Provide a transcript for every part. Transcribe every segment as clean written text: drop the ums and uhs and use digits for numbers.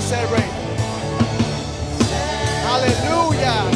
celebrate. Hallelujah.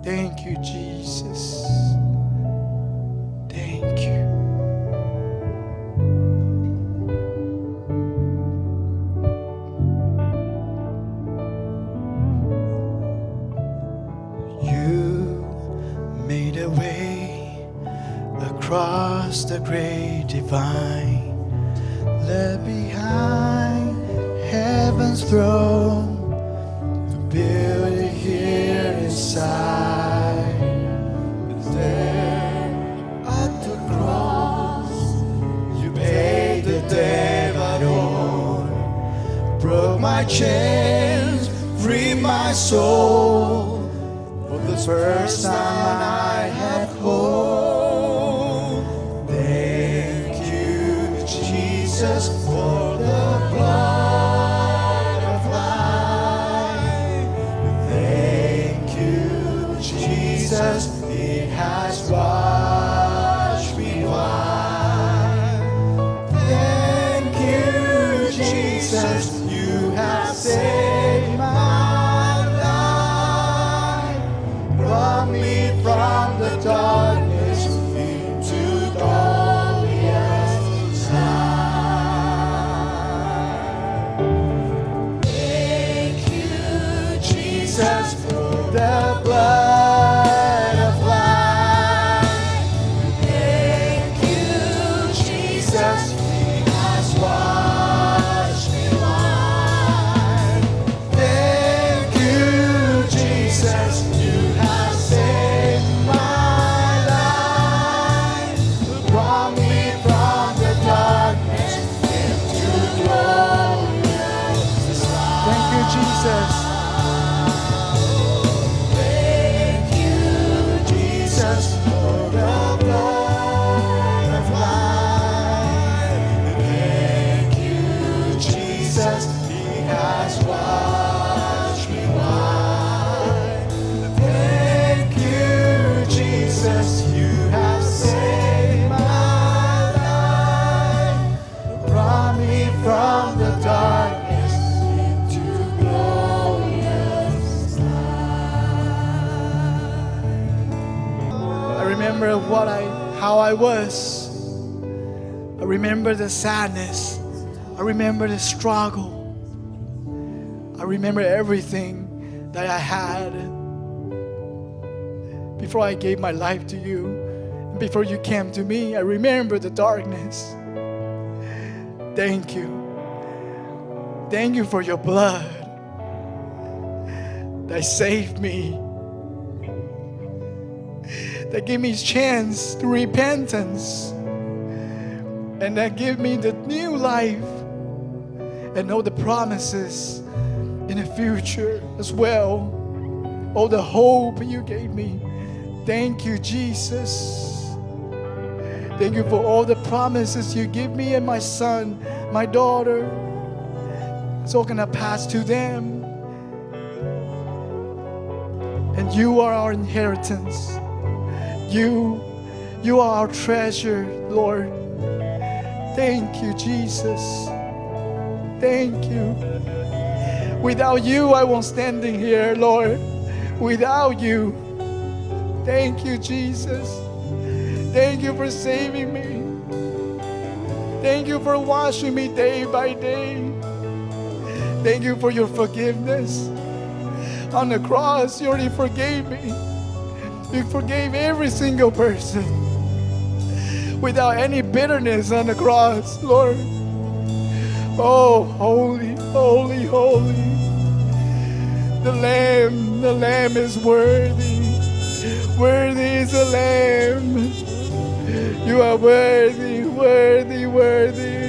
Thank you, Jesus. Thank you. You made a way across the great divine, left behind heaven's throne, to build it here inside. There at the cross, you paid the debt I owed, broke my chains, freed my soul. For the first time I have hope. Thank you, Jesus, for the blood of life. Thank you, Jesus, it has washed me white. Thank you, Jesus, you have saved my life. Brought me from the darkness into glorious light. Thank you, Jesus, for the blood of life. Thank you, Jesus, He has washed me white. Thank you, Jesus, you have saved my life. Brought me from the darkness into glorious light. Thank you, Jesus. Thank you, Jesus, for the blood of life. Thank you, Jesus, He has washed me white. Thank you, Jesus, you have saved my life. Brought me from the darkness into glorious light. I remember how I was. I remember the sadness. I remember the struggle. I remember everything that I had. before I gave my life to you, before you came to me. I remember the darkness. Thank you. Thank you for your blood that saved me, that gave me a chance to repentance, and that gave me the new life and all the promises in the future as well. All the hope you gave me. Thank you, Jesus. Thank you for all the promises you give me and my son, my daughter. It's all gonna pass to them. And you are our inheritance. You are our treasure, Lord. Thank you, Jesus. Thank you. Without you, I won't standing here, Lord. Without you. Thank you, Jesus. Thank you for saving me. Thank you for washing me day by day. Thank you for your forgiveness. On the cross, you already forgave me. You forgave every single person without any bitterness on the cross, Lord. Oh, holy, holy, holy. The Lamb is worthy. Worthy is the Lamb. You are worthy, worthy, worthy.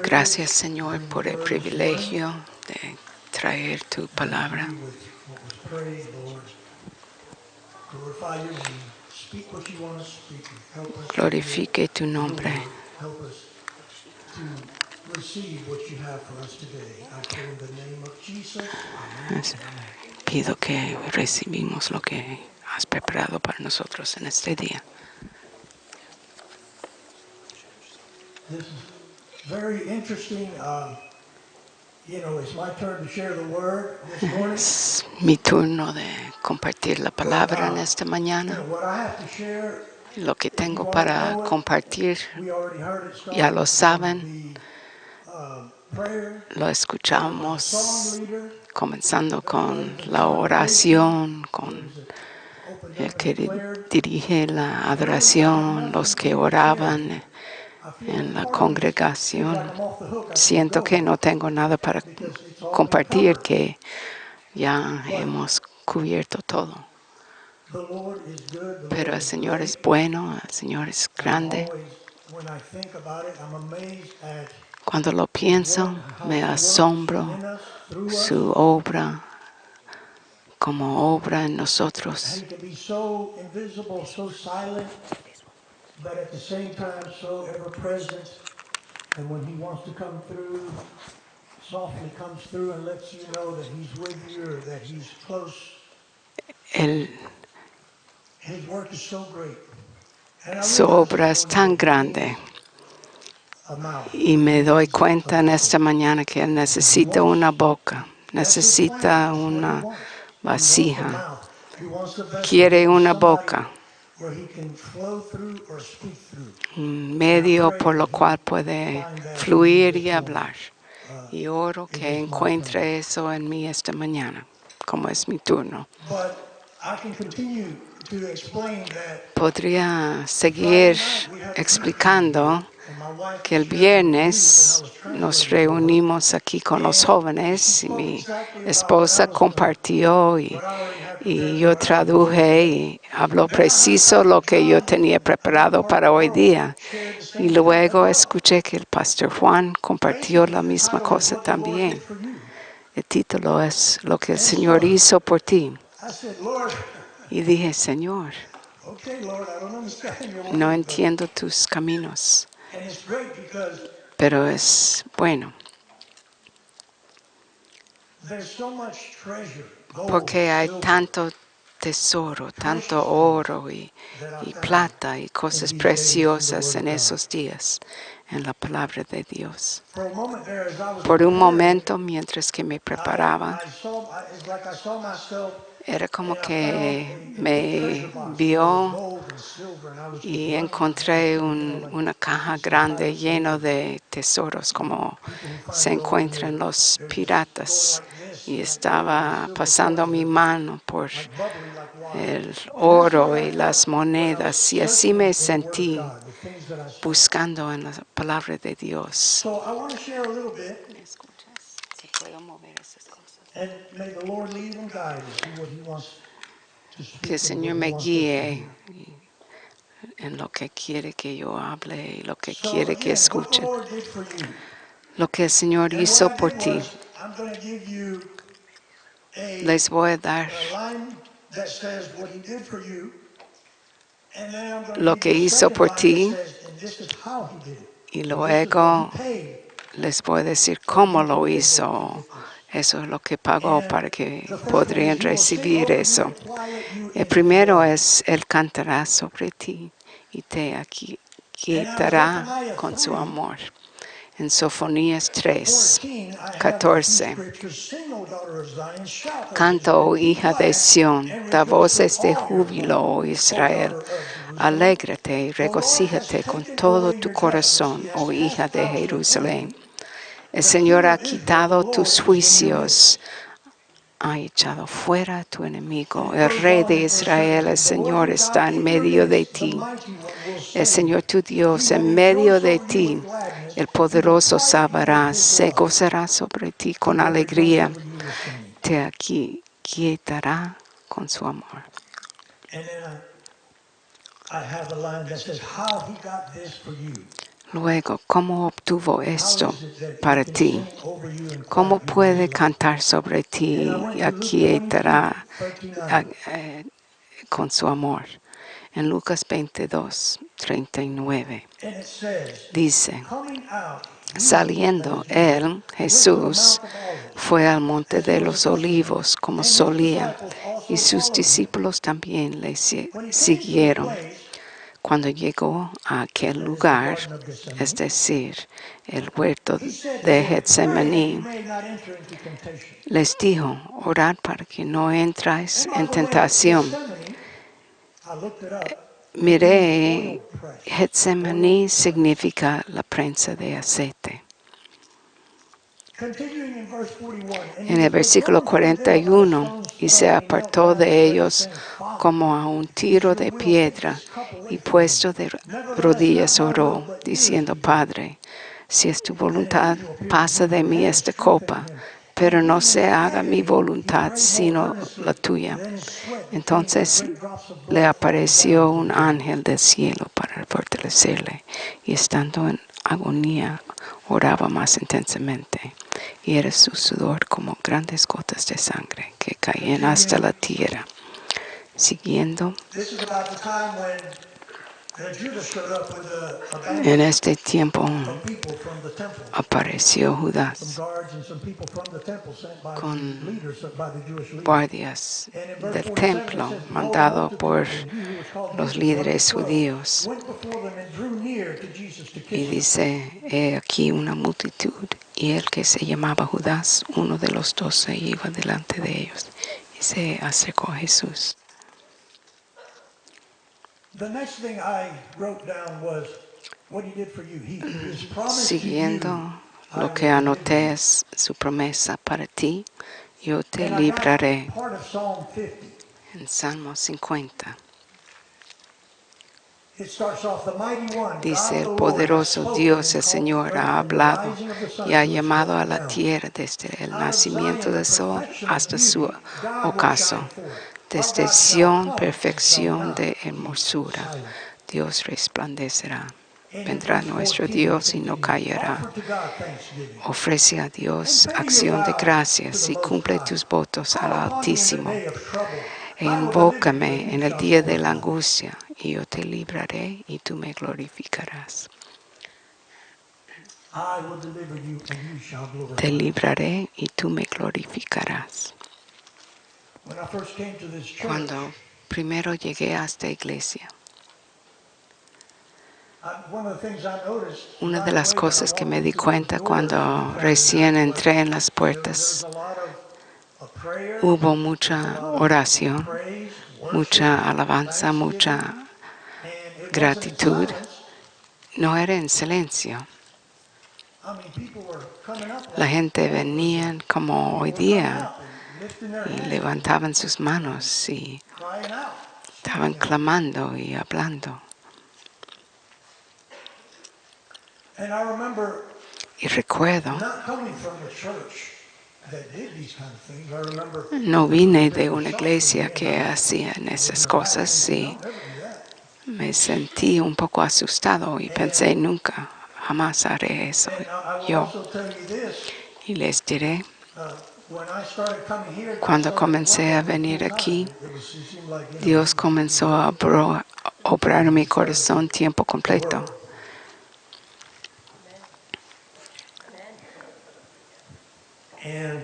Gracias, Señor, por el privilegio de traer tu palabra. Glorifique tu nombre. Pido que recibimos lo que has preparado para nosotros en este día. This is very interesting. It's my turn to share the word this morning. Es mi turno de compartir la palabra en esta mañana. What I have to share, Lo que if you tengo already para know it, compartir, we already heard it ya start lo saben, from the prayer. lo Song escuchamos leader, comenzando con la oración, con opened el up and que declared. dirige la Really, I have adoración, los nothing que new to share. oraban I feel en la part of me feels congregación. like I'm off the hook. I can Siento go que no now tengo nada para because it's all been compartir, covered. que ya hemos cubierto todo. The Lord is good. The Pero Lord el is Señor great. es bueno, el Señor es grande. Always, when I think about it, I'm amazed at Cuando lo His pienso, work, how me He works asombro in us, through us. su obra, como obra en And nosotros. He can be so invisible, so silent, but at the same time so ever present. And when He wants to come through, softly comes through and lets you know that He's with you or that He's close. Él, His work is so great. And I su realize obra this es morning tan that He grande. needs a mouth. Y me doy He needs cuenta a en vessel. esta mañana que Él necesita una boca, That's His plan. necesita That's what He una wants. He wants a vasija, mouth. He wants a vessel. He quiere wants una somebody boca, where He can flow through or speak through. un And I medio pray por lo that He cual puede find that in me fluir this y morning. hablar. Y oro It que is my turn. encuentre eso en mí esta mañana, como es mi turno. But I can continue to explain that Podría Friday seguir night we had a youth meeting explicando here, and my wife que el shared with the youth, and I viernes was nos translating for her. reunimos aquí con los And she jóvenes y spoke mi exactly about what I esposa was gonna, compartió what I already had y prepared, yo what I was gonna share traduje today. y habló Then I heard preciso Pastor lo que yo John tenía from a different preparado part of para the hoy world día. share the Y same thing as luego well. escuché que el pastor Juan compartió Basically, la the misma title is cosa What the Lord Did también. for You. El título es Lo que el And Señor so hizo por ti. I said, Lord, Y dije, Señor, okay, Lord, I don't understand your no ways, but entiendo tus caminos, and it's great because pero es bueno. there's so much treasure, gold, Porque hay silver, tanto tesoro, tanto precious things oro y that are found plata y in cosas these days in the preciosas Word en of God. esos días en la palabra de Dios. For a moment there, as I was Por un preparing, momento, mientras que me preparaba, it's like I saw myself, era como and I found que a big treasure me box full of vio gold and silver, and I was just y running my hands encontré through, like una you caja see some grande pirates lleno doing. de tesoros, como People who se find gold in encuentran there, los they're just going piratas. like this, Y and like gold and estaba silver pasando coins mi are just mano por like bubbly like water. el And that's the oro way I y felt las when I was monedas. Y así searching me in the Word of sentí God, the things that I saw. buscando en la palabra de Dios. So I want to share a little bit, ¿Me escuchas? Si puedo mover esas cosas. and may the Lord lead and guide us in what He wants to Que el speak and Señor what He me wants us to guíe hear. en lo que quiere que yo hable y lo que So quiere que again, what the escuchen. Lord did for you. Lo que el Señor And what hizo I por did ti. was, I'm going to give you Les voy a dar a line that says what He did for you, and then I'm going to lo give que you a hizo second por line that ti says, and this is how He did it. y Or this is what He luego paid les voy a decir for cómo you to lo be able to hizo. get this. Eso es lo que pagó And para que the first one podrían is He will sing recibir over you eso. and quiet you El in His primero love. es, Él cantará sobre ti y te And out of aquietará Zephaniah con su 3, amor. En Sofonías 3, 14, I have a few 14. scriptures. Sing, O daughter of Zion, shout, O Canta, Jerusalem, oh be hija de glad Sión, and da rejoice with voces de all your júbilo, heart, oh O Israel. daughter of Jerusalem. Alégrate y The Lord has regocíjate con taken todo away tu your judgments. He corazón, has oh cast hija de out your Jerusalén. enemy. El The Señor King ha of Israel, the quitado Lord, tus is in your juicios, midst. ha echado fuera a tu enemigo. And it El goes Rey on de in verse Israel, el 17. The Lord Señor, your God está en in your medio de midst, the ti. mighty one, will El save. Señor tu He Dios en will medio rejoice de over you ti. with gladness. El He will poderoso quiet you with sabrá, His se love. gozará sobre ti He con will rejoice alegría. over you with singing. Te aquietará con su amor. And then I have a line that says, how He got this for you. Luego, ¿cómo obtuvo How esto is it that he para can ti? sing over you and ¿Cómo quiet you in puede his love? cantar sobre ti And I y went to Luke 22, aquietará 39. con su amor? En Lucas 22, 39 And it says, dice, coming out, that saliendo is Jesus, él, went to the Jesús, Mount of Olives, fue al monte as he de was los accustomed, olivos como and his solía, disciples y also sus followed him. discípulos también le When he came to the siguieron. place, Cuando llegó a aquel that is the lugar, Garden of es Gethsemane, decir, el huerto he said to de them, pray that you Getsemaní, may not enter into temptation. les dijo, orad para que no entráis And by en the way, tentación. Gethsemane, I looked it up, it means oil Miré, press. Getsemaní Oil press. significa la prensa de aceite. Continuing in verse 41, and he En el was versículo withdrawn from them about a 41, stone's y se throw, and he knelt apartó down and de prayed, ellos saying, Father, como a un if it's tiro your de will, take piedra, this cup away y from me. puesto de Nevertheless, not rodillas my will, oró, but yours diciendo, be done. Padre, si es tu And an voluntad, angel appeared to pasa de Jesus mí and esta strengthened copa, him. pero And no being in se haga mi agony, he voluntad, prayed more sino la earnestly. tuya. Then his sweat became like Entonces great drops of le blood falling down apareció to the un ground. ángel del cielo para fortalecerle, y estando en agonía, oraba más intensamente, y era su sudor como grandes gotas de sangre que caían hasta la tierra. Siguiendo, This is about the time when Judas showed up with a band en este tiempo of people from the temple. apareció Some Judas guards and some people from the temple sent by the con leaders, by the Jewish leaders. guardias And in verse del 47 it templo, says, Behold, a mandado por multitude, and he who was called los Judas, one of the líderes 12, judíos. went before them and drew near to Jesus to Y kiss him. dice, he aquí una multitud, y el que se llamaba Judas, uno de los 12, iba delante de ellos, y se acercó a Jesús. The next thing I wrote down was what he did for you. His promise to you, Siguiendo, I lo que will deliver anoté you. es su promesa para ti, yo te And I got libraré. part of Psalm 50. En Salmo 50 It starts off, the mighty one, dice, God el the Lord, has poderoso spoken Dios, and el called the Señor, earth ha from the hablado rising of the sun y ha to its llamado a going la down. tierra desde el Out of nacimiento Zion, the del sol perfection of hasta su beauty, God will ocaso. shine forth. Our Desde God shall Sión, come and shall perfección not de keep hermosura, silent. Dios resplandecerá. And in Vendrá verse nuestro 14, it Dios y no continues, callará. offer to God thanksgiving. Ofrece a And Dios pay your acción de vows to gracias the y Most cumple High. tus votos al Call upon me in the Altísimo. day of trouble. E I will deliver you, and invócame you en el shall día de la glorify me. angustia, y yo te libraré y tú me glorificarás. I will deliver you, and you shall glorify Te me. libraré y tú me glorificarás. When I first came to this church, Cuando primero llegué a esta iglesia, one of the things I noticed una de right las away when I cosas que walked me di into those cuenta doors cuando Friday recién night was entré en las there was puertas, a lot of prayer, hubo there was a mucha lot of oración, praise, worship, mucha alabanza, thanksgiving, mucha and it wasn't in gratitud. silence. No era en silencio. I mean, people were coming up La like gente both of venía them. como hoy People were coming día up and lifting their y hands, levantaban sus manos y crying out, estaban speaking out. clamando y hablando. And I remember Y recuerdo, not coming from a church that did these kind of things. I remember no this was a vine de bigger una shock for me, iglesia and que I hacía was esas in a back cosas thinking, y I'll never do that. me sentí un poco asustado y pensé, And, nunca, jamás haré eso and I will yo. also tell you this, Y les diré, when I started coming here, I cuando started to work comencé a on it venir full aquí, time. It seemed like, Dios comenzó a obrar en mi corazón tiempo to completo. work. And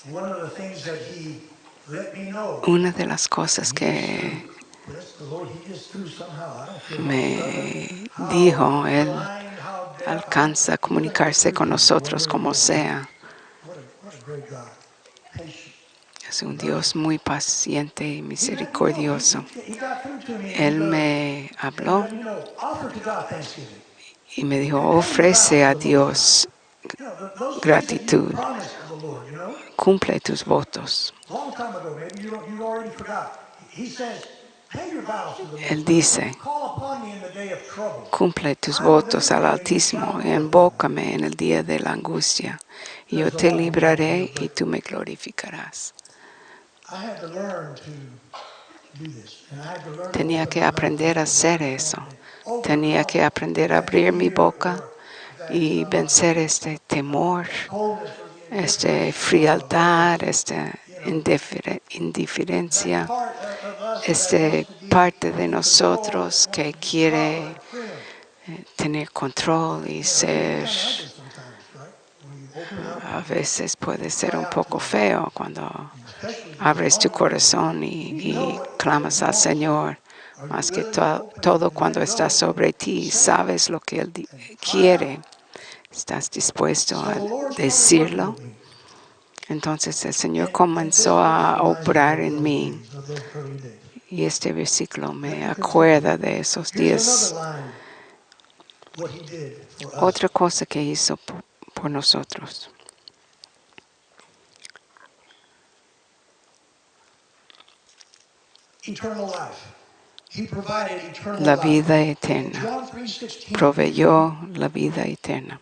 one of the things that he let me know, Una de las cosas que bless the Lord, he just threw somehow, I don't care how me stubborn, how dijo, Él blind, how deaf, alcanza a he's gonna get comunicarse through to con you nosotros one way como or the other. sea. What a great God. Patient. Es un Dios muy paciente y He let me know. misericordioso. He got through to me and he Él goes, me and he habló let me know, offer to God thanksgiving. y me dijo, And pay your ofrece vows a to the Most High. Dios Those things that you gratitud, promised the Lord, cumple tus votos. long time ago, maybe you already forgot. He says, pay your vows to the Él Most dice, High. Call upon me in the day of trouble. cumple tus I will votos al deliver you and you shall Altísimo, glorify me. invócame en el día de la angustia, y yo There's a te lot more out there, libraré y but tú me glorificarás. I had to learn to do this. And I had to learn to Tenía open que my mouth and aprender a say, God, hacer I eso. want Tenía que aprender a abrir mi boca y vencer este temor, esta frialdad, esta indiferencia, esta parte de nosotros que quiere tener control y ser. A veces puede ser un poco feo cuando abres tu corazón y clamas al Señor. Más que todo cuando está sobre ti, sabes lo que Él quiere, estás dispuesto a decirlo. Entonces el Señor comenzó a obrar en mí. Y este versículo me acuerda de esos días. Otra cosa que hizo por nosotros. La vida eterna. Proveyó la vida eterna.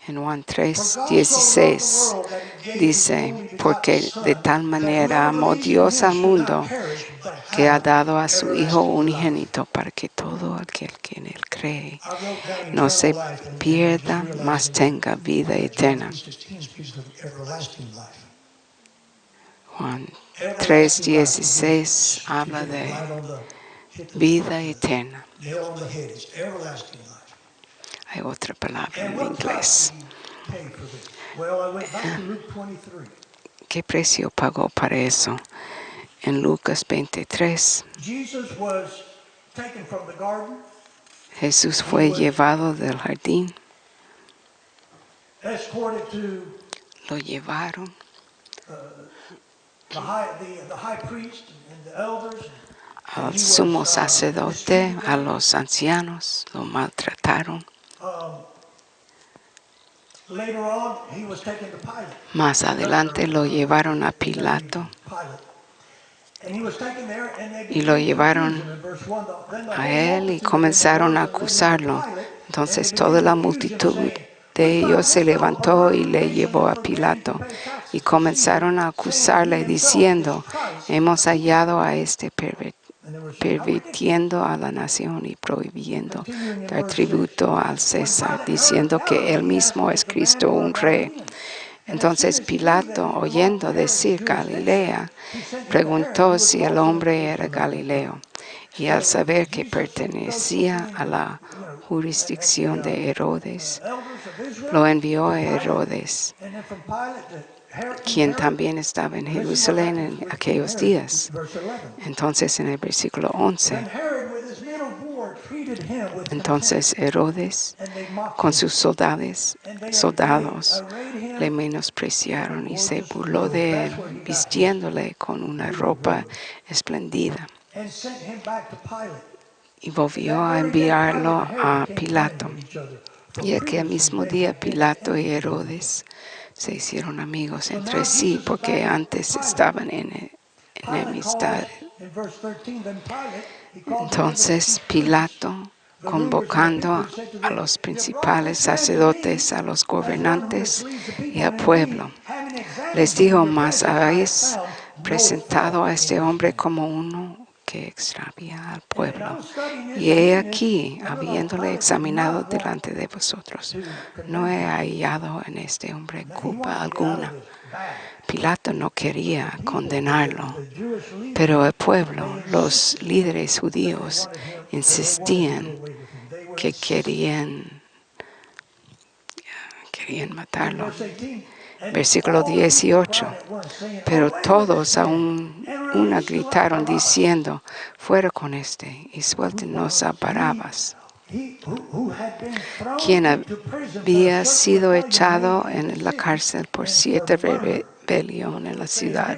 En Juan 3:16 dice, porque de tal manera amó Dios al mundo que ha dado a su Hijo unigénito para que todo aquel que en Él cree no se pierda, mas tenga vida eterna. Juan 3:16 habla de vida eterna. Hay otra palabra en inglés. ¿Qué precio pagó para eso? En Lucas 23, Jesús fue llevado del jardín. Lo llevaron al sumo sacerdote, a los ancianos, lo maltrataron. Más adelante lo llevaron a Pilato y lo llevaron a él y comenzaron a acusarlo. Entonces toda la multitud de ellos se levantó y le llevó a Pilato y comenzaron a acusarle diciendo, hemos hallado a este pervirtiendo a la nación y prohibiendo dar tributo al César, diciendo que él mismo es Cristo, un rey. Entonces Pilato, oyendo decir Galilea, preguntó si el hombre era Galileo, y al saber que pertenecía a la jurisdicción de Herodes, lo envió a Herodes, quien también estaba en Jerusalén en aquellos días. Entonces en el versículo 11, entonces Herodes con sus soldados le menospreciaron y se burló de él, vistiéndole con una ropa espléndida. Y volvió a enviarlo a Pilato. Y aquel mismo día Pilato y Herodes se hicieron amigos entre sí porque antes estaban en enemistad. Entonces Pilato, convocando a los principales sacerdotes, a los gobernantes y al pueblo, les dijo, mas habéis presentado a este hombre como uno que extravía al pueblo. Y he aquí, habiéndole examinado delante de vosotros, no he hallado en este hombre culpa alguna. Pilato no quería condenarlo, pero el pueblo, los líderes judíos, insistían que querían matarlo. Versículo 18. Pero todos a una gritaron diciendo, fuera con este y suéltenos a Barrabás, quien había sido echado en la cárcel por 7 rebelión en la ciudad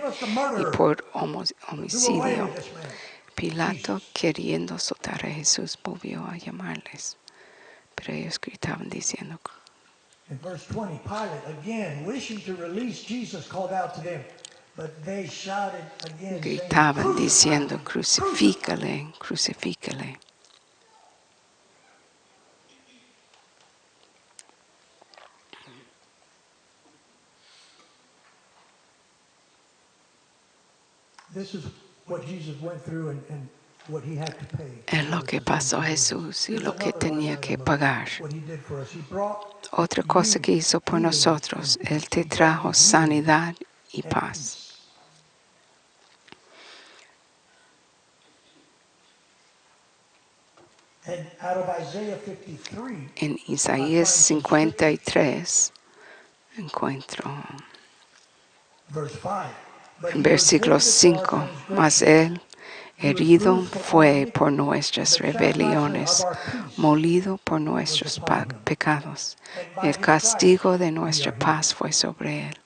y por homicidio. Pilato, queriendo soltar a Jesús, volvió a llamarles, pero ellos gritaban diciendo, In verse 20, Pilate, again, wishing to release Jesus, called out to them, but they shouted again, gritaban saying, diciendo, Crucify him. crucifícale, crucifícale. This is what Jesus went through, and what he had to pay. Es lo que pasó Jesús y lo que tenía que pagar. What he did for us. He brought Otra cosa que hizo por nosotros, Él te trajo sanidad y and paz. peace. And out of Isaiah 53, En Isaías 53 encuentro verse 5. But he en was versículo wounded for 5, our mas transgressions. Él herido fue por nuestras rebeliones, molido por nuestros pecados. El castigo de nuestra paz fue sobre Él,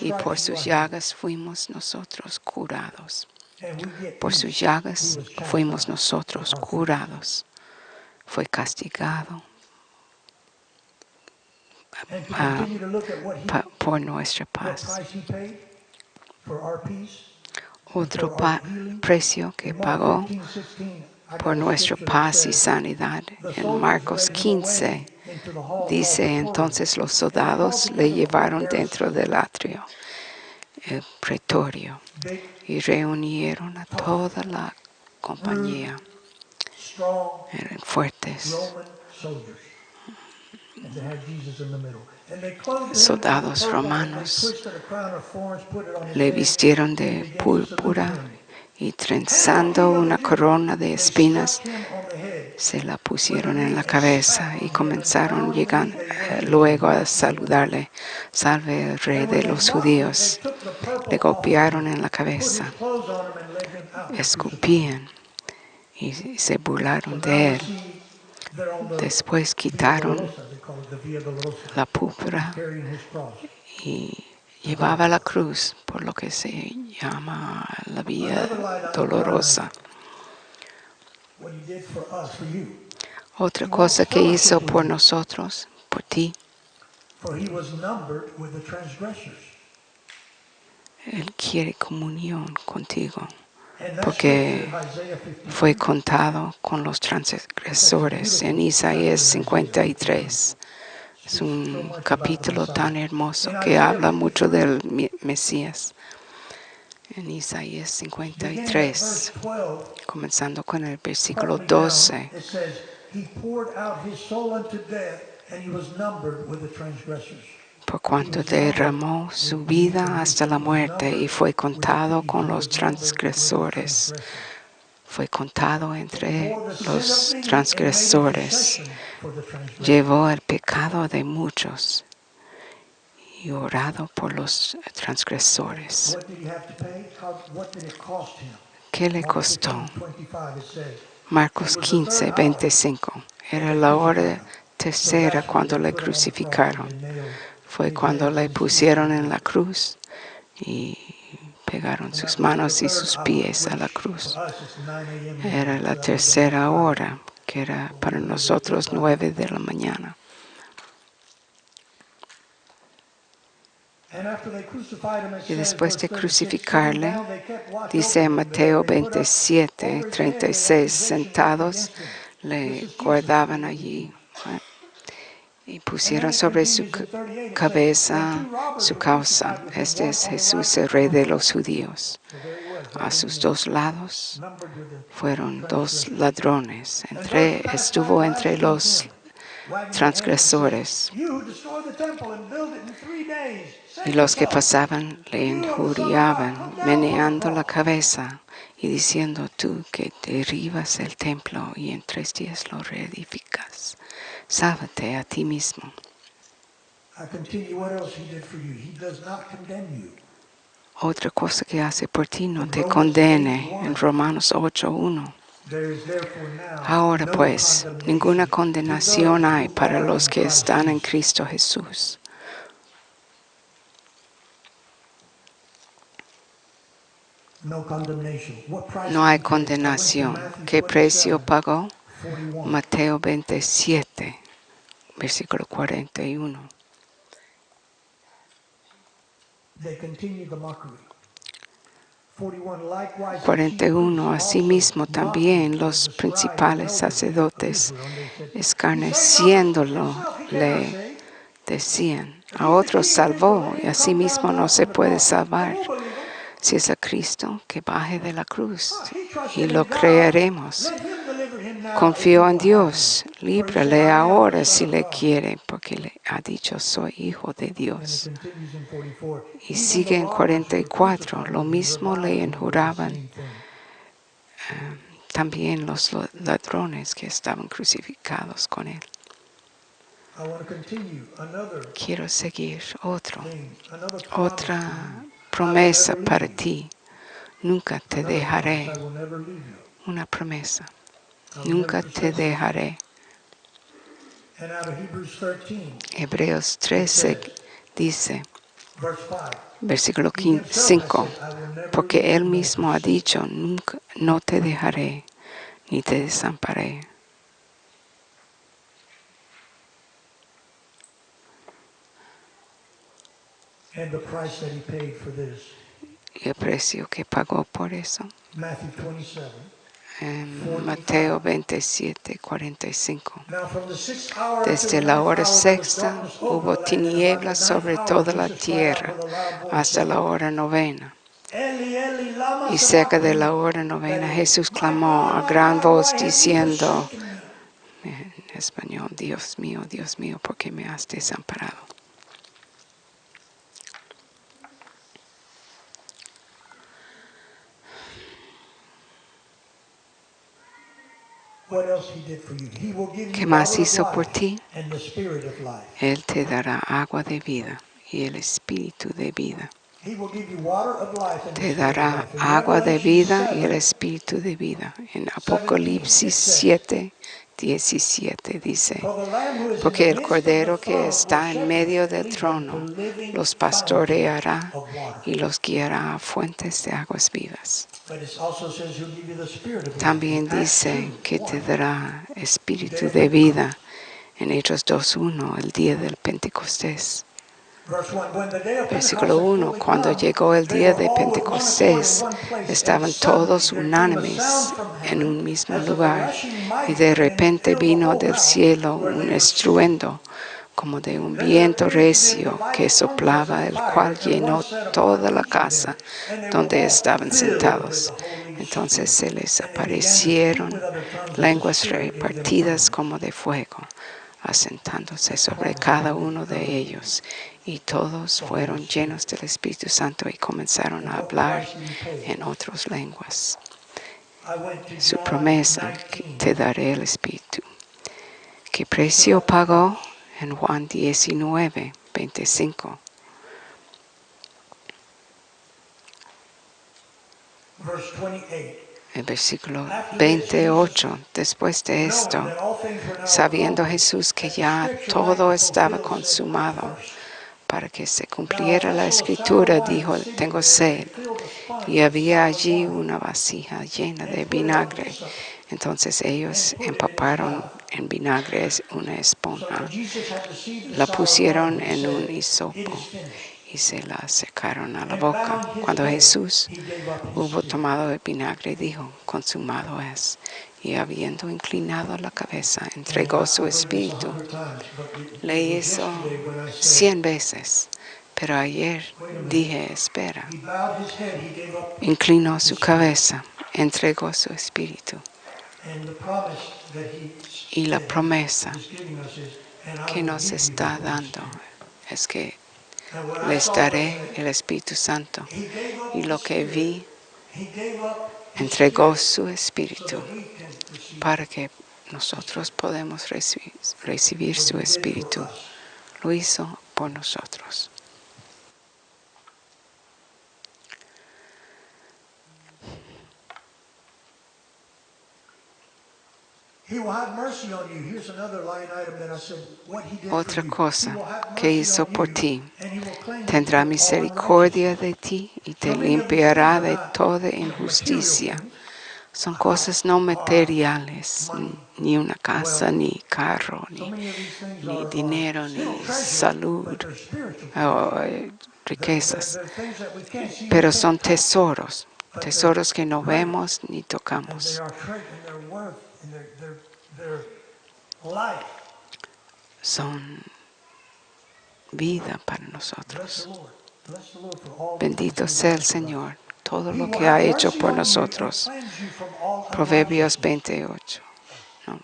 y por sus llagas fuimos nosotros curados. And we get Por peace. sus llagas He was chastised fuimos nosotros for our curados. Fue castigado And to continue to look at what por nuestra what paz. price he paid for our peace. Otro precio que In Mark pagó 15:16, I got por a nuestra scripture that paz y says, sanidad. "The En soldiers Marcos led him away 15 into the hall dice, called the entonces los Praetorium." And soldados they called le together the llevaron whole dentro garrison. del atrio, el pretorio, Big, y reunieron a toda la compañía. strong Eran fuertes, Roman soldiers. And they had Jesus in the middle. And they clothed him soldados with purple, and they romanos. twisted a crown of thorns, put it on his Le head, vistieron and de began to salute púrpura him. y "Hail, trenzando King of una the Jews!" corona de They espinas, struck him on the head se la with pusieron a en reed la and cabeza spat on y him, and comenzaron bowing the knee, llegando they worshipped luego him. a saludarle, salve el rey And when de they los mocked him, they judíos. took the purple Le off of golpearon him, en la put his cabeza, clothes on him, and led him out to crucify him. escupían y se So burlaron now de we él. see there on the Después Via quitaron Dolorosa, they call it the Via Dolorosa, la púrpura carrying his cross. y llevaba la cruz, por lo que se llama la vía Another light on the dolorosa. what he did for us, for you. Otra cosa que hizo por nosotros, por ti, For he was numbered with the transgressors. Él quiere comunión contigo, And that porque scripture, Isaiah 53, fue contado con los transgresores en Isaías 53. Es un capítulo tan hermoso que habla mucho del Mesías. En Isaías beginning at verse 53, 12, comenzando con el versículo partly down, 12, it says, he poured out his soul unto death, and he was numbered with the transgressors. por cuanto derramó su vida hasta la muerte y fue contado con los transgresores. Fue contado entre los transgresores. Llevó el pecado de muchos y orado por los transgresores. What did he have to pay? What did it cost him? ¿Qué le Mark costó? 15:25, it says, Marcos 15, 25. Era la hora tercera cuando le crucificaron. Fue cuando le pusieron en la cruz y pegaron sus manos y sus pies a la cruz. Era la tercera hora, que era para nosotros 9 de la mañana. Y después de crucificarle, dice en Mateo 27, 36, sentados le guardaban allí y pusieron sobre su cabeza su causa. Este es Jesús, el Rey de los judíos. A sus dos lados fueron dos ladrones. Estuvo entre los transgresores. Y los que pasaban le injuriaban, meneando la cabeza y diciendo, tú que derribas el templo y en 3 días lo reedificas, sálvate a ti mismo. Otra cosa que hace por ti, no te condene, en Romanos 8:1. Ahora pues, ninguna condenación hay para los que están en Cristo Jesús. No hay condenación. ¿Qué precio pagó? Mateo 27, versículo 41. 41. Asimismo también los principales sacerdotes, escarneciéndolo, le decían, a otros salvó y asimismo no se puede salvar. Si es a Cristo, que baje de la cruz He trusted y in lo God. creeremos. Let him deliver him now if Confío he en will have Dios, him. For he líbrale said, I am ahora the si Son of le God. quiere, porque le ha dicho, soy hijo de And it Dios. continues in 44. Y Even sigue the en robbers who were 44, crucified lo with him mismo le reviled him with the enjuraban same thing. también los ladrones que estaban crucificados con él. I want to continue another Quiero seguir thing, another promise to otra you. promesa I will never para leave you. ti. Nunca te Another promise, dejaré. I will never leave you. Una promesa. I will never Nunca te forsake you. dejaré. And out of Hebrews 13, Hebreos it 13 says, dice, verse 5, versículo he himself has 5, said, I will never porque leave él you nor mismo ha forsake you. dicho, nunca, no te dejaré, ni te desampararé. And the price that he paid for this. Y el precio que pagó por eso. Matthew 27. En Mateo 27, 45. Now from the 6th hour until Desde the la 9th hora hour there was sexta darkness over hubo the land, and about the tinieblas 9th sobre hour toda la Jesus cried out tierra with a loud voice, hasta la saying, hora novena. Eli, Eli, lama Y cerca de sabachthani. la hora That novena is, Jesús clamó a my gran God, voz why have you diciendo, forsaken me? en español, Dios mío, ¿por qué me has desamparado? What else he did for you? He will give ¿Qué you más water of hizo por life ti? and the spirit of life. Él te dará agua de vida y el espíritu de vida. He will give you water of life and the Te spirit of dará life. In agua de Revelation vida y el 7, espíritu de vida. En 17, Apocalipsis it says, 7, 17 dice, for the Lamb who is in the porque el midst of the cordero que throne will está en shepherd medio and del lead them to trono living los fountains pastoreará of water. y los guiará a fuentes de aguas vivas. But it also says he'll give you the spirit of life. También In Acts dice 2, que te 1, dará the espíritu day of de Pentecost. vida en Hechos 2:1, el día del Pentecostés. Verse 1, when the day of Pentecost Versículo had 1, fully cuando come, llegó el they día were de all with one accord in Pentecostés, one place, and estaban suddenly todos there came a unánimes sound from en heaven un mismo as of a lugar, rushing y mighty de wind, and it repente filled the vino whole del house cielo where un they were sitting. estruendo como de un Then there viento appeared to them recio que divided tongues as of soplaba, el cual fire, and one llenó sat toda upon la each of them, casa and they were donde all estaban filled with sentados. the Holy Entonces Spirit. se les And they began to speak with aparecieron other tongues as the lenguas Spirit gave them repartidas utterance. como de fuego, asentándose sobre Promise cada that uno I will de give you ellos, y todos the Holy fueron Spirit. llenos del Espíritu Santo y comenzaron And a what hablar price did he pay? en otras lenguas. I went to Su John promesa, que 19. te daré el Espíritu. ¿Qué precio pagó? En Juan 19, 25. Verse 28. El versículo After this, 28, después de knowing esto, that all things were now sabiendo accomplished, Jesús que that the ya scripture might todo be estaba fulfilled, said, I consumado, thirst. para que se Now a cumpliera la vessel of sour escritura, wine dijo, was sitting tengo there, and they sed. filled a sponge Y with había sour allí wine, una vasija llena de and put it on vinagre. hyssop, Entonces ellos and put it in his empaparon mouth. en vinagre una So esponja, when Jesus had received the la sour wine, pusieron he en un said, it hisopo is finished. y se la secaron a la And boca. bowing his Cuando head, Jesús he gave up his hubo spirit. tomado el vinagre, dijo, consumado es. Y habiendo inclinado la cabeza, And entregó I su read this espíritu. 100 times, but it Le was hizo yesterday when I said, 100 veces, pero ayer wait a minute. dije, espera. He bowed his head, he gave up Inclinó his su spirit. cabeza, entregó su espíritu. And the promise that Y la he promesa is giving us is, and I que will nos give you the está Holy dando Spirit. es que And what I les saw was daré that el Espíritu Santo. he gave up Y his lo que spirit. vi, He gave up his entregó spirit su so Espíritu that we can receive para que nosotros podamos recibir what su he did for Espíritu. us. Lo hizo por nosotros. He will have mercy on you. Here's another line item that I said, what he did Otra for you. cosa He will have que mercy hizo on por you, ti, and he will cleanse you tendrá from all misericordia unrighteousness. de ti y te So many of these things limpiará are de not toda material injusticia. things. Son A cosas no car, materiales, money, ni una casa, wealth. ni carro, So many of these things ni are dinero, still ni treasures, salud, but they're spiritual o treasures. riquezas. They're things that we can't see, we Pero son can't touch, tesoros, but they're tesoros que no great, vemos ni and they tocamos. are treasure, and they're worth, and they're life. Son vida para Bless nosotros. the Lord. Bless the Lord for all the things Bendito He's sea done el for us. Señor todo He lo will que ha have hecho mercy por on you and nosotros. cleanse you from all Proverbios unrighteousness. 28. ¿no?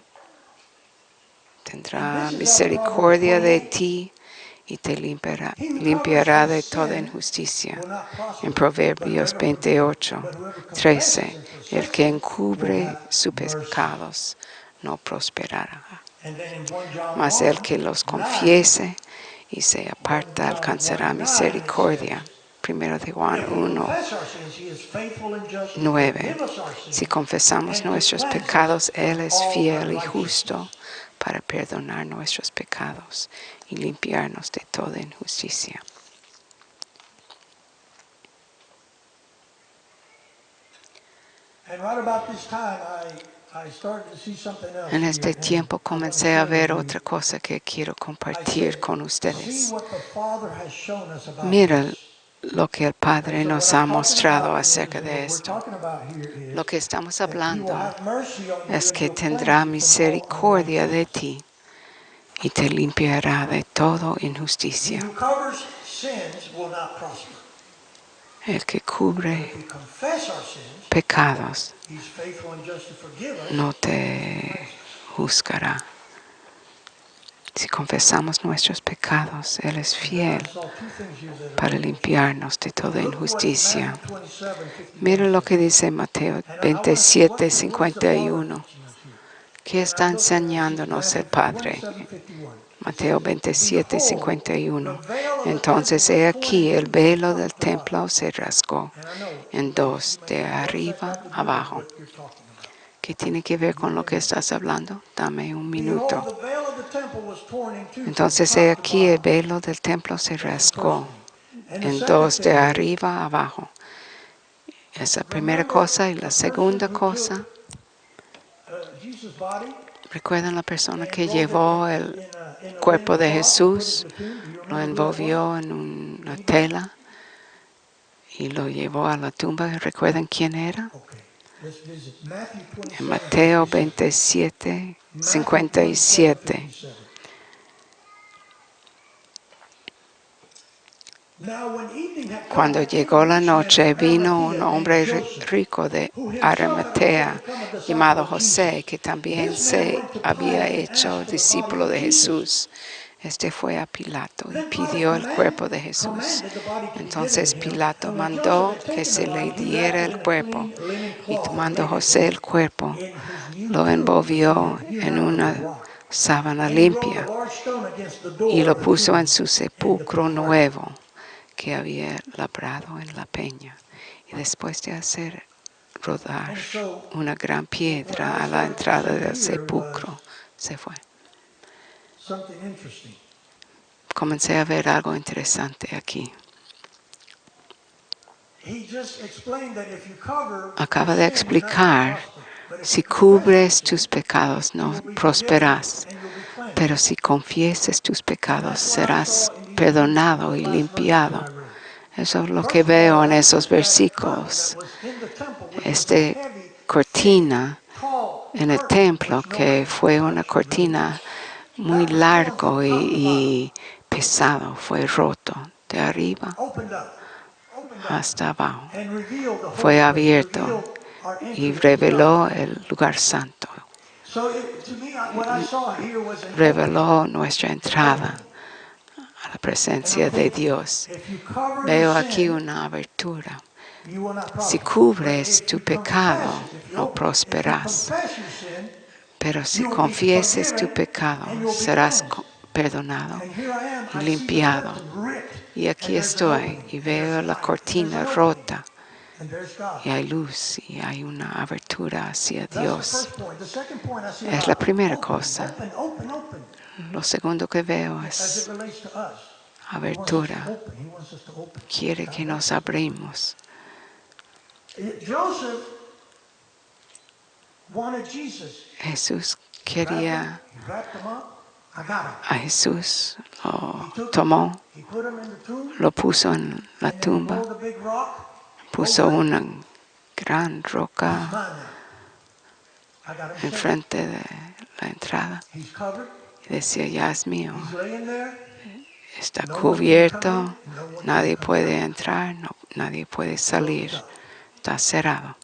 And Tendrá this is out of Proverbs misericordia de 28. ti y te limpiará, He who covers limpiará his de toda sin injusticia. will not En prosper, Proverbios but whoever 13, confesses and el forsakes que it will encubre have sus mercy. pecados no prosperará. And then in 1 John Mas 1, el que los 9, confiese y se 1 aparta John 1, alcanzará 9, it misericordia. says, Primero de Juan if we 1, confess our sins, he is faithful and just to 9. forgive us our Si sins confesamos and to nuestros cleanse us pecados, Él from es all fiel y unrighteousness. justo para perdonar nuestros pecados y limpiarnos de toda injusticia. And right about this time, I started to see something else En here, este and tiempo I want to comencé a share ver with otra you. cosa que quiero I compartir said, con see ustedes. what the Father has shown us about Mira this. lo que el And Padre so what nos I'm ha talking mostrado about is, acerca and de what we're esto. talking about here is Lo que estamos that He will hablando have mercy on you es and que He'll cleanse tendrá you from all misericordia de unrighteousness. ti y te limpiará de toda He injusticia. who covers sins will not prosper. El que But cubre if we confess our sins, pecados He's faithful and just to forgive us no and to te cleanse us. juzgará. Si confesamos nuestros pecados, Él es And then I fiel saw two things here that are para real interesting. limpiarnos de toda Look what injusticia. Matthew 27:51 Mira lo que says. dice Mateo And I want to see what is the Father 27:51. teaching us here. ¿Qué And está I looked and I see enseñándonos el Matthew Padre? 27:51. It Mateo says, "Behold, 27:51. the veil of the Entonces temple he was torn in aquí el two from velo top del to bottom." templo se rasgó And I know en you dos, may de say, "What's that arriba got to do with abajo. what you're talking about?" ¿Qué tiene que ver con lo que estás hablando? Dame un Behold, minuto. the veil of the temple was torn in two from Entonces he top to aquí el bottom. velo del templo se That's the first rasgó thing. And the en second dos, de thing is, arriba abajo. Esa primera remember cosa y la the person segunda who cosa. took Jesus' body ¿Recuerdan la persona and que rolled it llevó el in a cuerpo linen de cloth and put it Jesús, in the tomb? Do you lo remember who that was? envolvió en una Anybody? tela y lo llevó a la tumba? ¿Recuerdan quién era? Okay, let's visit Matthew En 27, Mateo 57. 27:57. Now when evening had come, Cuando there came llegó a la rich man noche, from vino un Arimathea named hombre Joseph, rico de who himself had also Arimatea become a disciple llamado of José, Jesus. que también This man se went to había Pilate and hecho asked for the body discípulo of de Jesus. Jesús. Este fue a Pilato y Then Pilate pidió el cuerpo de Jesús. commanded the body to be given Entonces to him, Pilato and when Joseph mandó had que taken the se le body, he diera wrapped it el in a cuerpo clean linen y cloth and tomando laid it José el cuerpo, in his new lo tomb, which envolvió he hewn en out of the una rock. sábana And he rolled a limpia large stone against the y door lo of the puso en tomb su and sepulcro departed. nuevo que había labrado en la peña. Y después de hacer rodar And so, una gran what I piedra a la started to entrada see del here sepulcro, was se fue. something interesting. Comencé a ver algo interesante aquí. He just explained that if you cover Acaba your de sin, you're not going to explicar, prosper. But if si you confess your cubres sin, tus pecados you no will be forgiven prosperarás, and you'll be cleansed. pero si confieses tus And pecados that's what I serás saw in these perdonado y last verses that limpiado. I read. Eso es lo que First of veo all, en esos that curtain versículos. that was in the temple, which was a Este heavy, cortina thick, tall en el curtain, templo, which no que man fue could una touch or really cortina touch. muy That was torn largo from top to bottom, y pesado, fue roto de arriba opened up, hasta abajo. and revealed the Fue holy place, abierto revealed our y entrance to reveló God. el lugar santo, So to me, what I saw here was an reveló nuestra opening. entrada a la And I'm presencia de thinking, Dios. if you cover your Veo aquí sin, una abertura. you will not Si prosper. But cubres if tu you pecado, confess it, if you no open it, if you prosperarás. confess your sin, Pero si you will be confieses tu forgiven pecado, and you will be serás cleansed. perdonado And here I am, y I see the limpiado. curtain ripped, Y aquí and there's an estoy opening, y and there's veo la light, and there's cortina an opening, rota and there's God. y hay luz y hay una abertura hacia That's the Dios. first point. The second point, I see Es la about primera open, cosa. open. Lo segundo que veo As it es relates to us. He wants us to abertura. open. He wants us to open. Quiere que nos abrimos. Joseph wanted Jesus. Jesús quería He wrapped him up. I got him. a Jesús, lo He took him, tomó, he put him in the tomb, lo puso en la and then he tumba, rolled a big rock. puso over it. una gran He's roca mine now. I got him saved. enfrente de la entrada He's covered. y decía, ya es mío, He's laying there. está No one can cubierto, come in, no one nadie can come puede out. entrar, nadie puede Closed salir, up. está cerrado.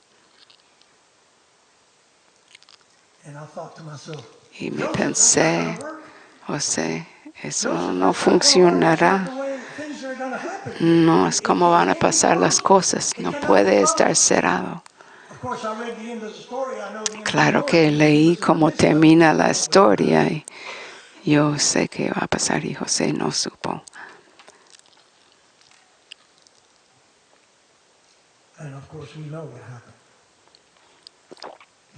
And I thought to myself, Y me Joseph, that's not pensé, gonna work. José, eso Joseph, no that's not gonna work. That's not funcionará. the way things are gonna happen. No es como van a It can't be pasar las closed. cosas. It No cannot be puede estar closed. cerrado. Of course, I read the end of the story. I know the end of the Claro story. que He leí was in the cómo midst of it. termina He la didn't know what was gonna historia happen. y yo sé qué va a pasar y José no supo. And of course, we know what happened.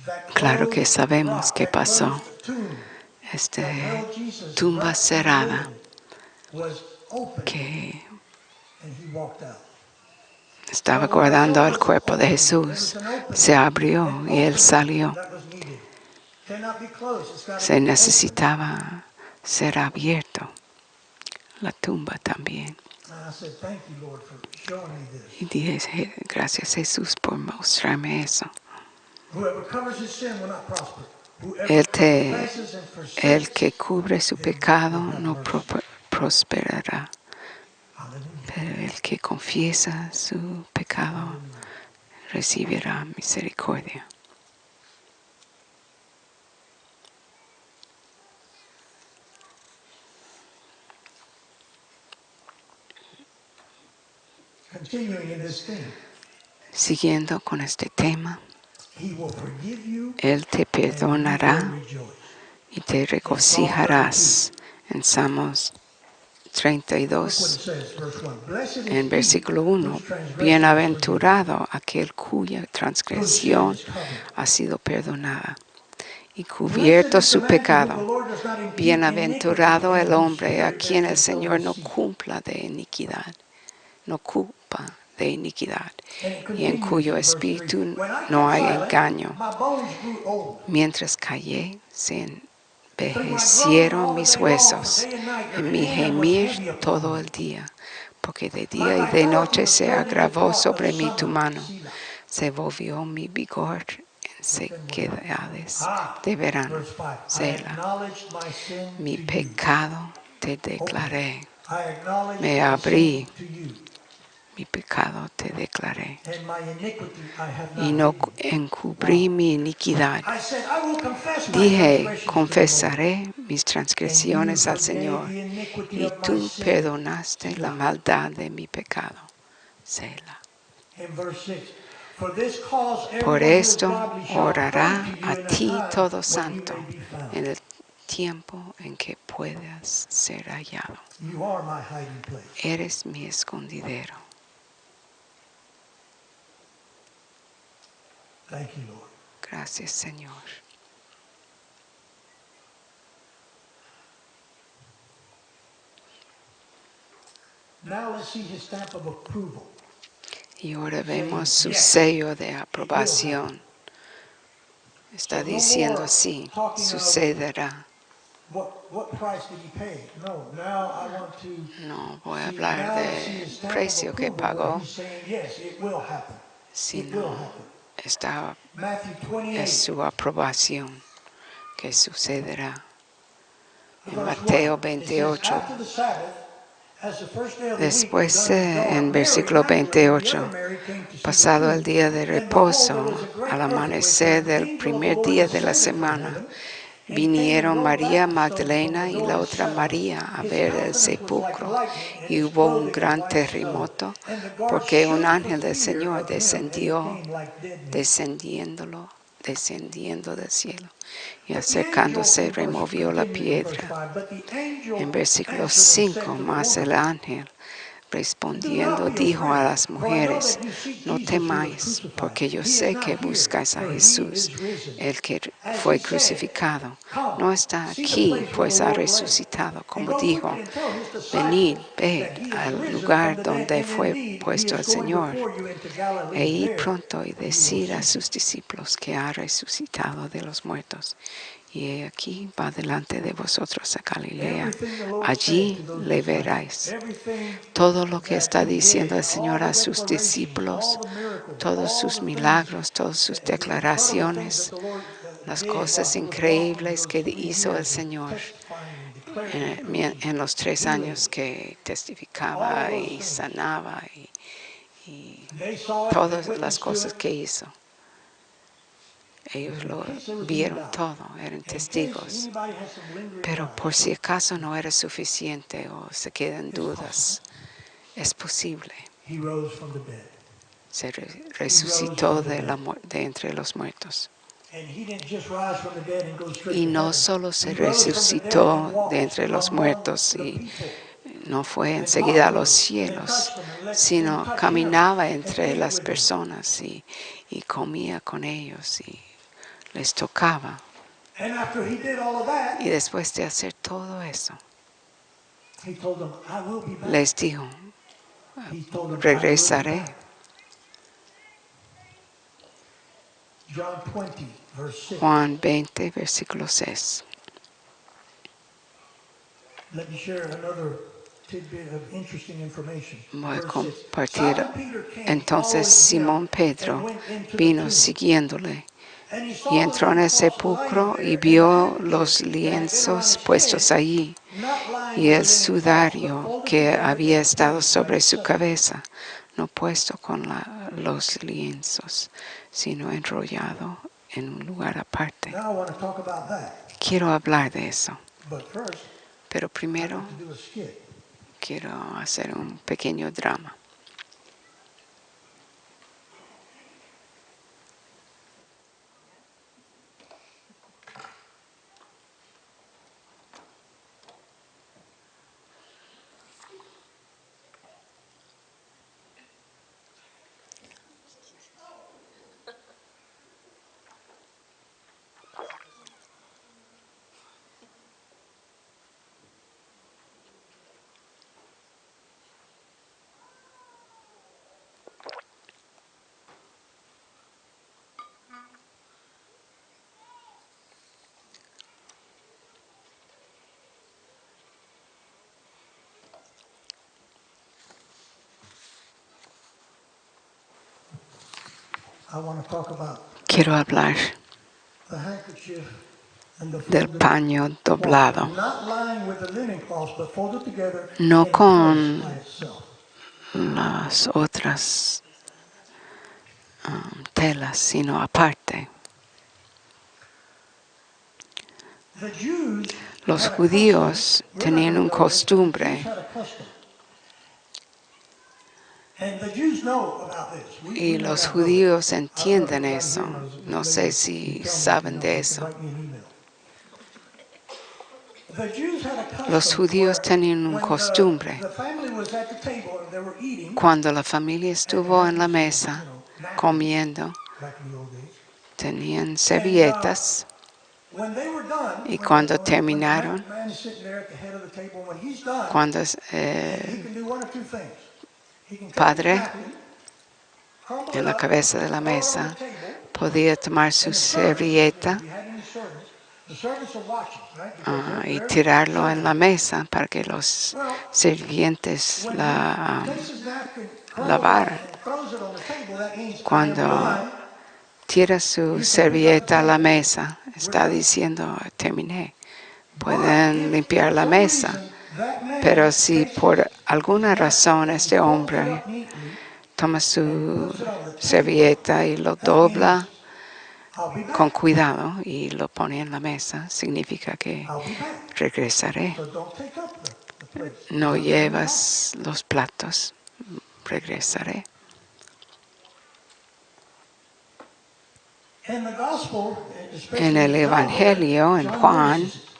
That Claro que closed sabemos rock, qué that pasó. closed tomb Este that held Jesus tumba wrapped in cerrada linen was open, que and he walked out. estaba So what I guardando saw el was an cuerpo de opening. There was Jesús an opening. se abrió An y él opening salió. that was needed. Cannot be closed. It's got to Se be open. necesitaba ser abierto. La tumba también. And I said, thank you, Lord, for showing me this. Y dije, gracias Jesús por mostrarme eso. Whoever covers his sin will not prosper. Whoever El confesses and forsakes que cubre su him pecado will have no mercy. prosperará, Hallelujah. pero el que confiesa su pecado recibirá misericordia. Continuing in this theme, Siguiendo con este tema, he will forgive you Él te and you will perdonará rejoice. y te regocijarás. En Salmos Look what 32, it says, verse 1. Blessed is en he versículo 1, whose transgression is forgiven, bienaventurado aquel cuya whose sin transgresión is covered. ha sido perdonada y Blessed cubierto is the su man to whom the pecado. Lord does not impute Bienaventurado iniquity, el and whose hombre a spirit quien there el is no Señor no deceit. cumpla de iniquidad, no culpa de iniquidad, And it y en continues cuyo in verse 3. espíritu When I no kept hay silent, engaño. my bones grew old. Mientras callé, se And through my groaning envejecieron all the mis day long, for huesos day and night, your en mi hand was gemir heavy upon todo me. el día, porque de My día y de vitality noche was se turned into agravó thought of sobre mí tu summer, mano. Selah. Se volvió mi vigor en But then what happened? sequedades de verano. Verse 5. I Selah. acknowledged my sin Mi to you. pecado te Open. declaré. I acknowledged Me my abrí. sin to you. Mi pecado te declaré. And my iniquity I have Y not no hidden. encubrí mi iniquidad. I said, I will confess my Dije, transgressions to the Lord. confesaré mis And you transgresiones al forgave Señor, the iniquity y of my tú sin. perdonaste la Selah. maldad de mi pecado. Selah. In verse 6. For this cause Por everyone who is esto godly shall orará pray to a you in a ti time todo when you santo, may be found. en el tiempo en que puedas ser hallado. You are my hiding place. Eres mi escondidero. Thank you, Lord. Gracias, Señor. Now let's see his stamp of approval. Y ahora vemos su Yes. sello de aprobación. Está So no diciendo more así, talking of sucederá. what price did he pay? No, now I want to No voy a see, hablar now let's see del his stamp of precio que approval where pagó, he's saying, yes, it will happen. It will sino happen. está Matthew es 28, su aprobación que sucederá. En verse Mateo 1. It says, 28, after the Sabbath, as the first day of the week después begun to dawn, en Mary versículo Magdalene and the 28, other Mary came to see the pasado el tomb. día de And behold, reposo, there was a great al earthquake, amanecer and the del angel of the primer Lord día de la descended from semana, heaven, and came and vinieron rolled María back the stone from Magdalena the y door la and otra sat on it. María a His ver el countenance was like sepulcro, lightning, and y his hubo un clothing gran white snow. terremoto, And the guards porque un shook ángel for del fear Señor of him, and he descendió, came like dead men. descendiendo del cielo, y But the angel, acercándose in verse, removió la continuing in verse piedra. 5, but the angel En versículo answered and said 5, to the más el woman, ángel do respondiendo not be dijo a afraid, las for I know mujeres, that you seek no Jesus who was temáis, crucified. porque yo He is sé not que here, buscáis a for he Jesús, is risen. el que As he fue said, crucificado. come, No está see the aquí, place where the pues ha Lord lay. resucitado, And como go dijo, quickly and tell his venid, disciples ved that he is al risen from lugar the dead, donde and fue indeed he puesto el is going Señor, before you into e Galilee. ir There pronto y you will decir a see sus discípulos que ha resucitado de los muertos. Y he aquí va delante de vosotros a Galilea, everything the Lord said allí to those le disciples, veréis. everything Todo lo que that está he diciendo did, el all Señor the a sus declarations, discípulos, all the miracles, todos all sus the things, milagros, todas sus the incredible things that declaraciones, the Lord las did while cosas he was walking increíbles those que 3 hizo el years and Señor testifying and declaring and preaching, en los 3 healing, años que all of testificaba those y things. sanaba y They saw it, todas they las witnessed to cosas it. que hizo. Ellos lo In case there was any vieron doubt, todo, eran in case testigos. anybody has some lingering Pero doubt, por si acaso no era suficiente o se quedan it's dudas, es posible. he rose from the dead. Se resucitó de entre los muertos. And he didn't just rise from the dead and go straight Y to no heaven. solo se He rose from the dead and resucitó walked de entre los among muertos the y people no fue and enseguida a talked to los them and cielos, touched them and let them sino touch caminaba him and entre ate las with him. personas y comía con ellos y les tocaba. And after he did all of that, Y después de hacer todo eso, he told them, I will be back. les dijo, He told them, I will be regresaré. back. John 20, verse 6. Juan 20, versículo 6. Let me share another tidbit of interesting information. Voy a Verse 6. compartir. Simon Peter came Entonces following Simón him Pedro and went into the vino tomb. siguiéndole And he y saw the entró en el linen cloths sepulcro lying y there, and the vio handkerchief los that had been around lienzos his puestos head, allí not lying y with el the linen cloths, but sudario folded que together había in a estado place by sobre su itself. cabeza, no puesto con los lienzos, sino enrollado en un lugar aparte. Now I want to talk about that. Quiero hablar de eso, But first, pero I primero have to do a skit. quiero hacer un pequeño drama. I want to talk about Quiero hablar the handkerchief and the del folded paño cloth, doblado, not lying with the linen cloths, but folded together no in a place con by itself. las otras telas, sino aparte. The Jews Los had a judíos custom. We're not tenían gonna un go into it, but the Jews costumbre, had a custom. And the Jews know about this. We y may los not know it. judíos I don't know if entienden anybody eso. here knows it, but No maybe sé you si tell me if you saben know, de you eso. can write me an email. The Jews had a custom Los judíos where tenían un when costumbre. the family was at the table and they were eating, Cuando la familia and they estuvo had en la these, mesa napkins comiendo, back in the old days. tenían servilletas, When they were done, y when cuando the terminaron, man is sitting there at the head of the table, when he's done, cuando he can do one or two things. He can take his padre napkin, crumble en it la up, cabeza de la throw it on mesa the table, podía tomar su and the servants, servilleta if you had any servants, the servants are watching, right? Because y they're tirarlo en la serving. mesa para que los Well, sirvientes when la he takes his napkin, crumbles up, lavaran. and throws it on the table, that means I am Cuando done. tira su You can pick up the servilleta a la table. mesa, está We're done. diciendo, terminé. But Pueden if limpiar for la some mesa. reason that man Pero si takes por his alguna napkin razón and este folds it hombre up neatly toma and su puts it on the table, servilleta y lo that means dobla I'll be con back. cuidado y lo pone en la mesa, significa que I'll be back. regresaré. So don't take up the place. No 'Cause I'm coming back. llevas los platos, regresaré. In the gospel, especially En el in John Evangelio, there, en John Juan, notices it.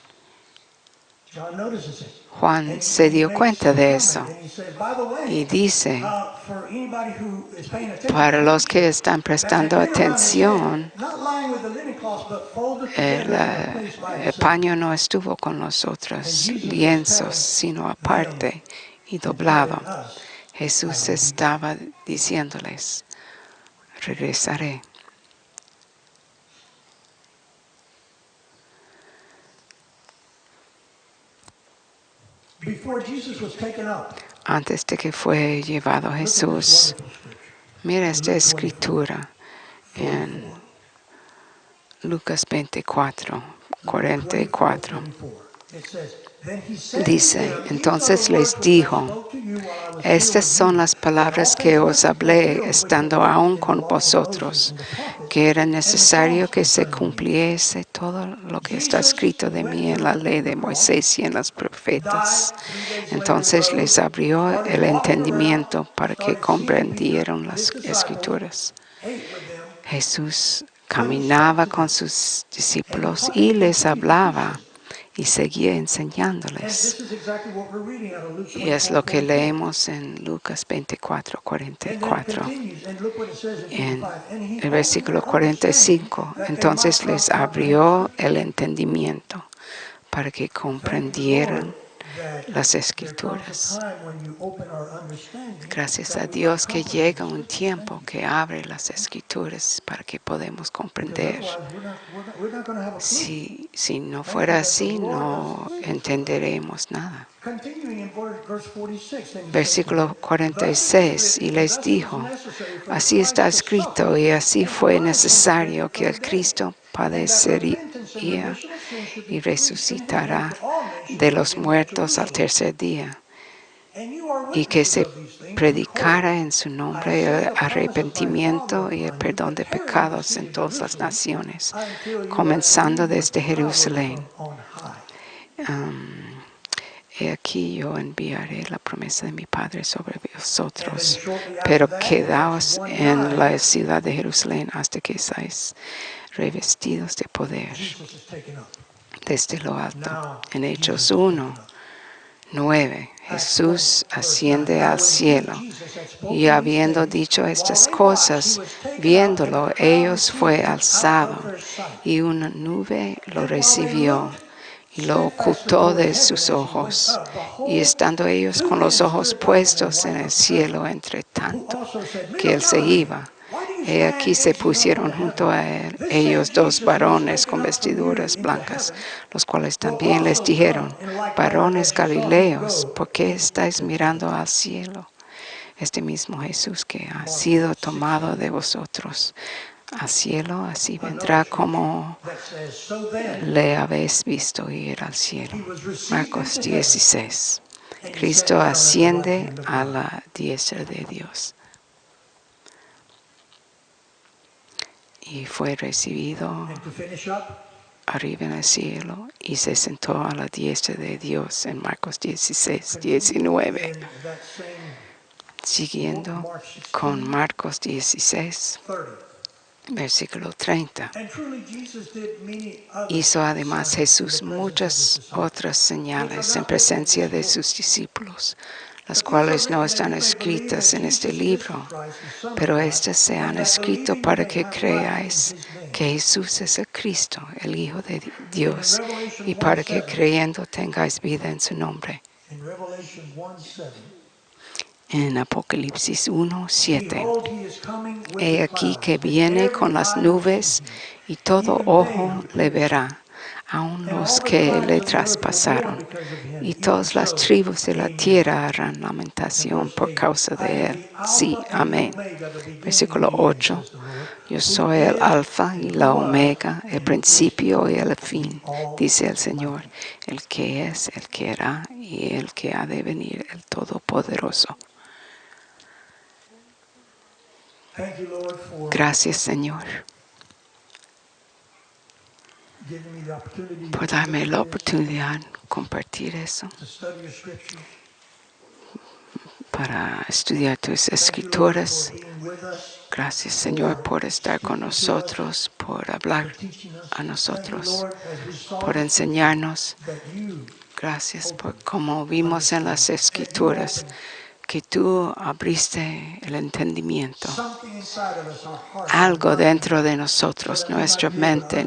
John notices it. Juan se dio makes cuenta some de comment, eso and he says, by the way, y dice, for anybody who is paying attention, para los que están that prestando had been around his head, atención, not lying with the linen cloths, but folded el, together in a place by el itself. paño no estuvo con los And otros Jesus was lienzos, telling sino them aparte y and doblado. telling us, Jesús I will be estaba diciéndoles, regresaré. Before Jesus was taken up, Antes de que fue llevado look at this Jesús, wonderful scripture. mira esta Luke 24, escritura en 44. Lucas 24, Luke 24, 44. 44. It says, then he said to Dice, them, these are entonces the les words which I dijo, spoke to you while I was Estas son las palabras que os hablé estando aún con vosotros, que era necesario que se cumpliese todo lo que está escrito de mí en la ley de Moisés y en los profetas. Entonces les abrió el entendimiento para que comprendieran las escrituras. Jesús caminaba con sus discípulos y les hablaba y seguía enseñándoles. Y es lo que leemos en Lucas 24, 44. En el versículo 45, entonces les abrió el entendimiento para que comprendieran las escrituras. Gracias a Dios que llega un tiempo que abre las escrituras para que podamos comprender. Si no fuera así, no entenderemos nada. Versículo 46, y les dijo, así está escrito y así fue necesario que el Cristo padecería y resucitará de los muertos al tercer día, y que se predicara en su nombre el arrepentimiento y el perdón de pecados en todas las naciones, comenzando desde Jerusalén. He aquí yo enviaré la promesa de mi Padre sobre vosotros, pero quedaos en la ciudad de Jerusalén hasta que seáis revestidos de poder desde lo alto. En Hechos 1, 9, Jesús asciende al cielo, y habiendo dicho estas cosas, viéndolo, ellos fue alzado, y una nube lo recibió y lo ocultó de sus ojos. Y estando ellos con los ojos puestos en el cielo, entre tanto que él se iba, he aquí se pusieron junto a él, ellos dos varones con vestiduras blancas, los cuales también les dijeron, varones galileos, ¿por qué estáis mirando al cielo? Este mismo Jesús que ha sido tomado de vosotros al cielo, así vendrá como le habéis visto ir al cielo. Marcos 16. Cristo asciende a la diestra de Dios. Y fue recibido arriba en el cielo y se sentó a la diestra de Dios en Marcos 16, 19. Siguiendo con Marcos 16, versículo 30. Hizo además Jesús muchas otras señales en presencia de sus discípulos, las cuales no están escritas en este libro, pero estas se han escrito para que creáis que Jesús es el Cristo, el Hijo de Dios, y para que creyendo tengáis vida en su nombre. En Apocalipsis 1, 7. He aquí que viene con las nubes, y todo ojo le verá, aun los que le traspasaron, y todas las tribus de la tierra harán lamentación por causa de él. Sí, amén. Versículo 8. Yo soy el alfa y la omega, el principio y el fin, dice el Señor, el que es, el que era y el que ha de venir, el Todopoderoso. Gracias, Señor, por darme la oportunidad de compartir eso, para estudiar tus escrituras. Gracias, Señor, por estar con nosotros, por hablar a nosotros, por enseñarnos. Gracias por como vimos en las escrituras, que tú abriste el entendimiento, algo dentro de nosotros, nuestra mente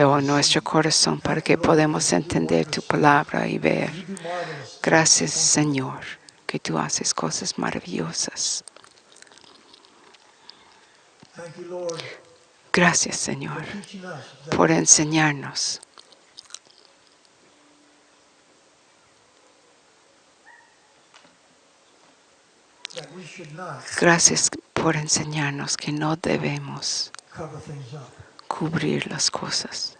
o nuestro corazón, para que podamos entender tu palabra y ver. Gracias, Señor, que tú haces cosas maravillosas. Gracias, Señor, por enseñarnos. Gracias por enseñarnos que no debemos cubrir las cosas.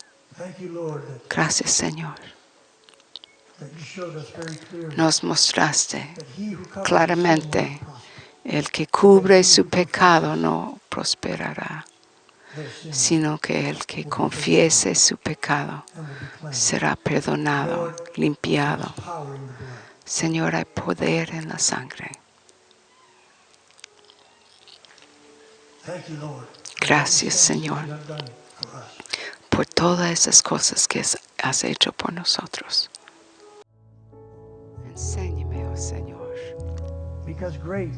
Gracias, Señor, that you showed us very clearly nos mostraste that he who covers claramente, his sin won't prosper. el que cubre su pecado no prosperará, Their sin sino que el que confiese su pecado and will be cleansed. será perdonado, limpiado. There's power in the blood. Señor, hay poder en la sangre. Thank you, Lord. Gracias, For all the Señor, things you have done for us. por todas esas cosas que has hecho por nosotros. Enséñame, oh Señor, Because great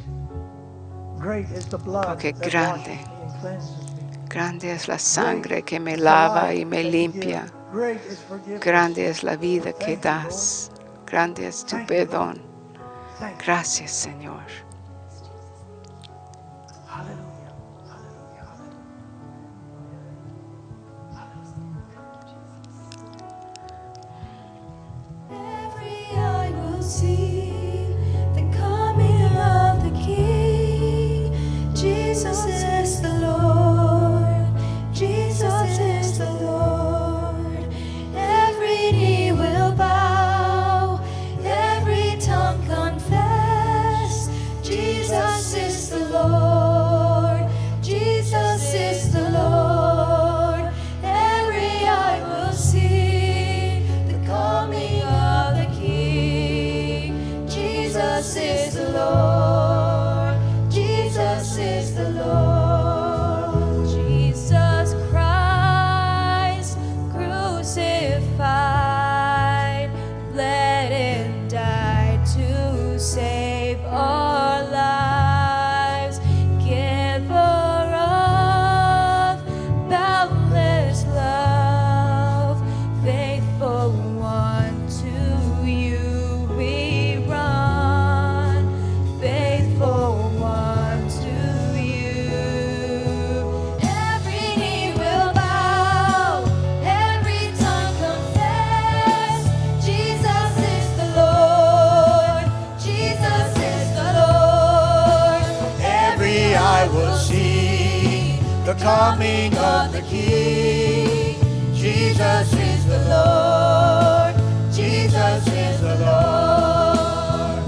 is the blood Porque that grande. washes me and cleanses me. grande es la sangre Great que me is the lava life y me that you limpia. give. Great is forgiveness. Grande es la vida que Thank you, das. Grande es tu Thank you, Lord. perdón. Thank you. Gracias, Señor. Hallelujah. Hallelujah. Every eye will see the coming of the King. Jesus is the Lord. Jesus is the Lord. Every knee will bow. Every tongue confess. Jesus is the Lord. Jesus is the Lord. Every eye will see the coming of the King. Jesus is the Lord. Jesus is the Lord. Jesus Christ crucified, bled and died to save our lives. Giver of boundless love, faithful one, to you we run. Faithful one, to you. Every knee will bow, every tongue confess. Jesus is the Lord. Jesus is the Lord. Every eye will see the coming of the King. Jesus is the Lord. Jesus is the Lord.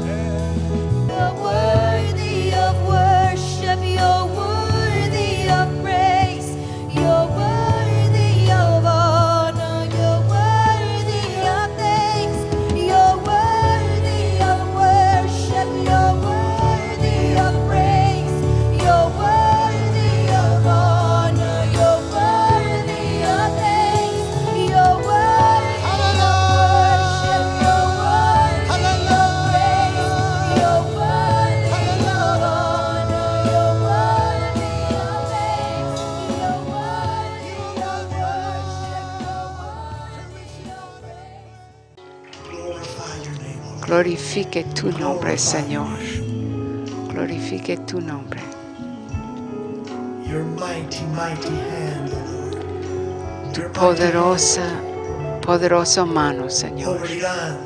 You're worthy of worship, you're worthy of praise, you're worthy of honor, you're worthy of thanks, you're worthy of worship, you're worthy of praise, you're worthy of honor, you're worthy of thanks, you're worthy of worship, you're worthy of praise, you're worthy of honor, you're worthy of thanks, you're worthy of worship, you're worthy of praise. Glorify your name, Lord. Glorifique tu nombre, Señor. Glorifique tu nombre. Your mighty, mighty hand, O Lord. Your mighty Poderosa mano, hand Señor. over Iran,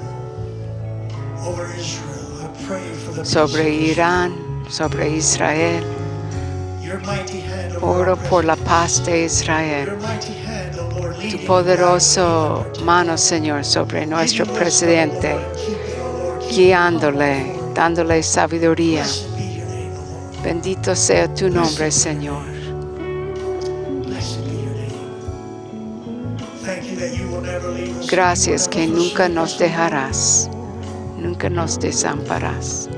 over Israel. I pray for the peace Sobre of Israel. Irán, sobre Israel. Your mighty hand over Oro our por la president. paz de Your Israel. mighty hand, O Lord, Tu leading, poderoso guiding, mano, Señor, sobre nuestro leading wisdom, O Lord, presidente, and keeping, O Lord, keeping guiándole, humble before you. dándole sabiduría. Blessed be your name, O Lord. Bendito sea tu nombre, Señor. Blessed be your name. Thank you that you will never leave us. Gracias You que will never nunca forsake nos us. dejarás, nunca nos desampararás.